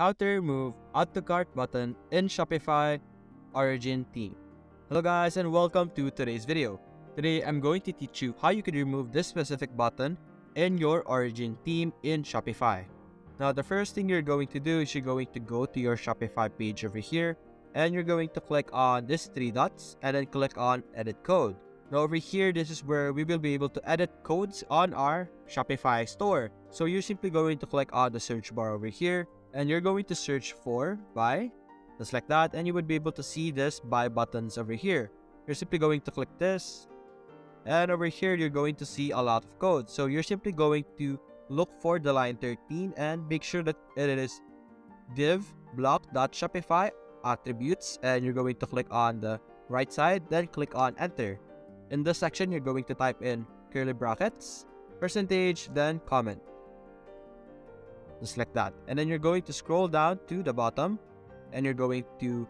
how to remove Add to Cart button in Shopify Origin Theme. Hello guys and welcome to today's video. Today I'm going to teach you how you can remove this specific button in your Origin theme in Shopify. Now the first thing you're going to do is you're going to go to your Shopify page over here and you're going to click on these three dots and then click on Edit Code. Now over here, this is where we will be able to edit codes on our Shopify store. So you're simply going to click on the search bar over here and you're going to search for buy, just like that, and you would be able to see this buy buttons over here. You're simply going to click this, and over here you're going to see a lot of codes. So you're simply going to look for the line 13 and make sure that it is div block.shopify attributes, and you're going to click on the right side, then click on enter. In this section, you're going to type in curly brackets, percentage, then comment. Just like that. And then you're going to scroll down to the bottom and you're going to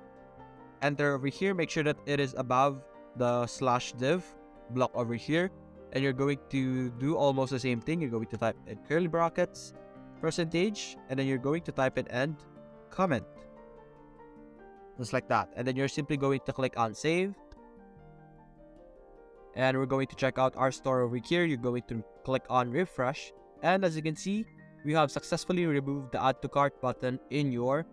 enter over here. Make sure that it is above the slash div block over here. And you're going to do almost the same thing. You're going to type in curly brackets, percentage, and then you're going to type in and comment. Just like that. And then you're simply going to click on save. And we're going to check out our store over here. You're going to click on refresh. And as you can see, we have successfully removed the add to cart button in your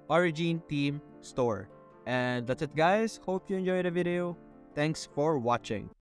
Origin theme store. And that's it guys. Hope you enjoyed the video. Thanks for watching.